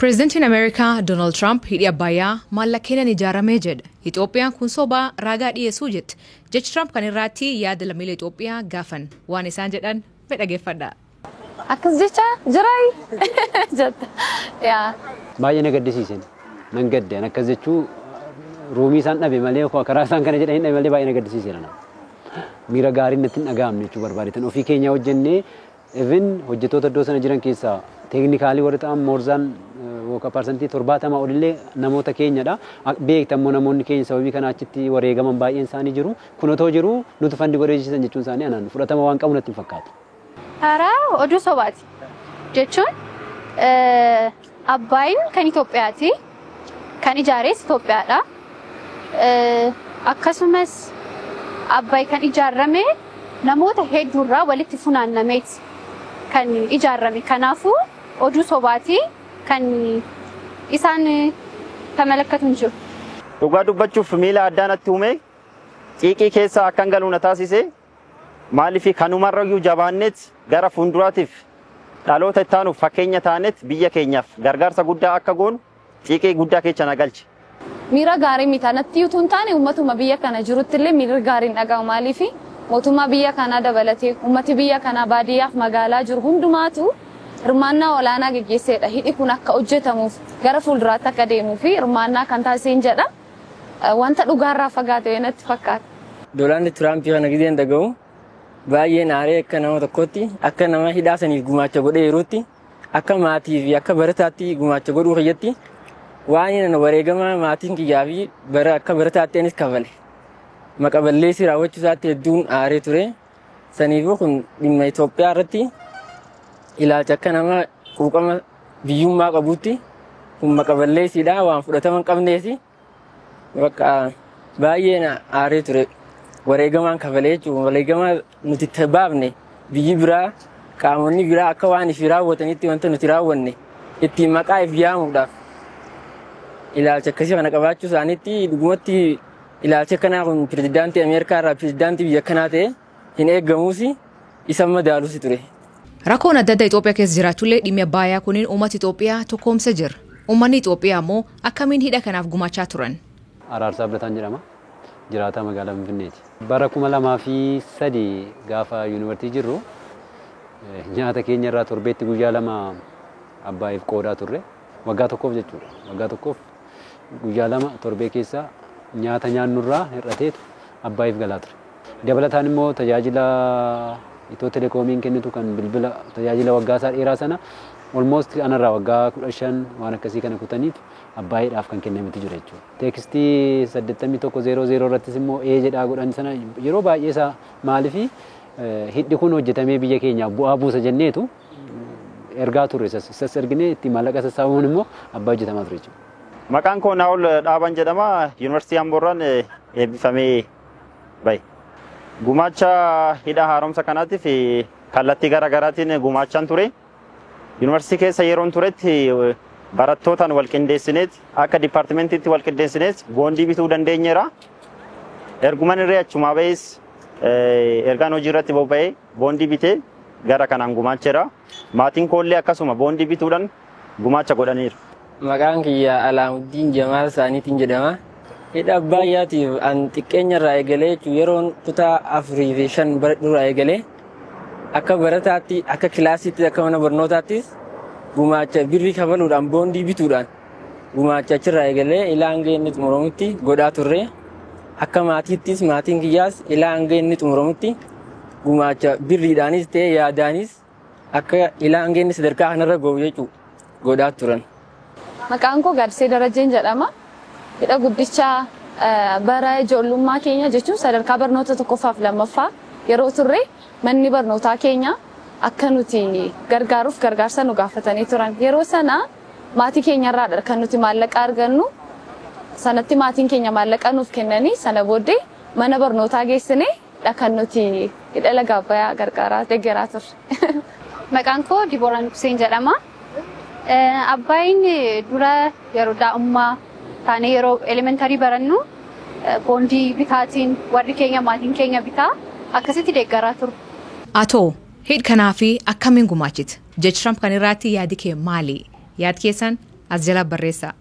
Prezidentiin Ameerikaa Donald Trump hidhi Abbayyaa maallaqaan ijaaramee jedha. Itoophiyaan kun sobaa ragaa dhiyeessuu jetti. Jechi Trump kan irratti yaada lammiilee Itoophiyaa gaafan waan isaan jedhan dhaggeeffadhaa. Akkas jecha jirai jetta. Baay'ee na gaddisiisan. Nan gaddeen akkas jechuu ruumii isaan dhabe malee karaa isaan kana jedhanii dhabe malee baay'ee na gaddisiisan. Miira gaariin natti hin dhaga'amne jechuu barbaadetan ofii keenya hojjennee even hojjettoota iddoo sana jiran keessaa teeknikaalii warri ta'an moorzaan wooka parsantii 70 olillee namoota keenyadha. Beektammoo namoonni keenya sababii kana achitti wareegaman baay'een isaanii jiru. Kun otoo jiru nuti fandi godheessisan jechuun isaanii anaan fudhatama waan qabu natti hin fakkaatu. Karaa oduu sobaati jechuun Abbayyin kan Itoophiyaati. Kan ijaares Itoophiyaadha. Akkasumas Abbayyi kan ijaarame namoota hedduurraa walitti funaannameeti kan ijaarame. Kanaafuu oduu sobaati kan isaan tamalakatu hin jiru. Dhugaa dubbachuuf miila addaanatti uume xiiqii keessa akkan galuu na taasise maaliif kanumarrayyuu jabaanneet gara fuulduraatiif dhaloota ittaanuuf fakkeenya taaneet biyya keenyaaf gargaarsa guddaa akka goonu xiiqii guddaa keessa na galche. Miira gaarii mitaanatti utuu hin taane uummatuma biyya kana jirutti illee miira gaariin dhaga'u maaliif mootummaa biyya kanaa dabalatee uummati biyya kanaa baadiyyaaf magaalaa jiru hundumaatu hirmaannaa olaanaa geggeesseedha. Hidhi kun akka hojjetamuuf gara fuulduraatti akka deemuu fi hirmaannaa kan taasiseen jedha. Wanta dhugaarraa fagaate natti fakkaata. Doolarri Tiraamp kana gideen dhaga'u baay'ee naaree akka nama tokkotti akka nama hidhaasaniif gumaacha godhee yerootti akka maatii fi akka barataatti gumaacha godhuu keessatti waan wareegama maatiin kiyyaa fi akka barataattis kafale. Maqaballeessi raawwachuu isaatti hedduun aaree ture. Saniifuu kun dhimma Itoophiyaa irratti ilaalcha akka nama quuqama biyyummaa qabuutti kun maqaballeessiidha waan fudhatama hin qabneesi bakka baay'ee aaree ture. Wareegamaan kafalee jechuun wareegama nuti itti baafne biyyi biraa qaamonni biraa akka waan ifi raawwatanitti wanta nuti raawwanne ittiin maqaa if yaamuudhaaf ilaalcha akkasii kana qabaachuu isaaniitti dhugumatti ilaalcha kanaa kun pirezidaantii Ameerikaa irraa pirezidaantii biyya kanaa ta'e hin eeggamuusi isa madaaluusi ture. Rakkoon adda addaa Itoophiyaa keessa jiraachullee dhimmi Abbayyaa kuniin uummata Itoophiyaa tokkoomsee jira. Uummanni Itoophiyaa immoo akkamiin hidha kanaaf gumaachaa turan? Araarsaa Bilataan jedhama. Jiraataa magaalaa Finfinneeti. Bara 2003 gaafa yuunivarsiitii jirru nyaata keenya irraa torbeetti guyyaa 2 Abbayyiif qoodaa turre. Waggaa tokkoof jechuudha. Waggaa tokkoof guyyaa 2 torbee keessa nyaata nyaannurraa hir'ateetu Abbayyiif galaa ture. Dabalataan immoo tajaajila Itoo Telekoomiin kennitu kan bilbila tajaajila waggaa isaa dheeraa sana almost anarraa waggaa 15 waan akkasii kana kutaniif Abbayyiidhaaf kan kennametu jira jechuudha. Teekstii 8100 irrattis immoo jedhaa godhan sana yeroo baay'ee isaa maaliif hidhi kun hojjetamee biyya keenyaaf bu'aa buusa jenneetu ergaa turre sas erginee itti maallaqa sassaabuun immoo Abbayyi hojjetamaa ture jechuudha. Maqaan koo Naa'ol Dhaaban jedhama. Yuunivarsiitii Amboorraan eebbifamee bahe. Gumaacha hidha haaromsa kanaatiif kallattii garaagaraatiin gumaachaan ture. Yuunivarsiitii keessa yeroon turetti barattootaan wal qindeessineet akka dipaartimentiitti wal qindeessineet boondii bituu dandeenyeera. Erguman irree achumaa ba'es ergaan hojii irratti bobba'ee boondii bitee gara kanaan gumaacheera. Maatiin koollee akkasuma boondii bituudhaan gumaacha godhaniiru. Maqaan kiyya Alaamuddin Jamaal Saaniitiin jedhama. Hidha Abbayyaatiif an xiqqeenya irraa eegalee jechuun yeroon kutaa 4 fi 5 bara duraa eegalee akka barataatti akka kilaasiitti akka mana barnootaattis gumaacha birrii kafaluudhaan boondii bituudhaan gumaacha achirraa eegalee ilaa hanga inni xumuramutti godhaa turre. Akka maatiittis maatiin kiyyaas ilaa hanga inni xumuramutti gumaacha birriidhaanis ta'ee yaadaanis akka ilaa hanga inni sadarkaa kanarra gahu jechuudha godhaa turan. Maqaan koo Gadsee Darajeen jedhama. Hidha guddicha bara ijoollummaa keenya jechuun sadarkaa barnoota tokkoffaaf lammaffaa yeroo turre manni barnootaa keenya akka nuti gargaaruuf gargaarsa nu gaafatanii turan. Yeroo sana maatii keenyarraa kan nuti maallaqa argannu sanatti maatiin keenya maallaqa nuuf kennanii sana booddee mana barnootaa geessinee kan nuti hidha laga Abbayyaa gargaaraa deeggaraa turre. Maqaan koo Dibooraan Hussein jedhama. Abbayyiin dura yeroo daa'ummaa taanee yeroo elementarii barannu boondii bitaatiin warri keenya maatiin keenya bitaa akkasitti deeggaraa turre. Atoo hidh kanaa fi akkamiin gumaachite? Jechi Trump kan irratti yaadi kee maali? Yaad keessan as jala barreessaa.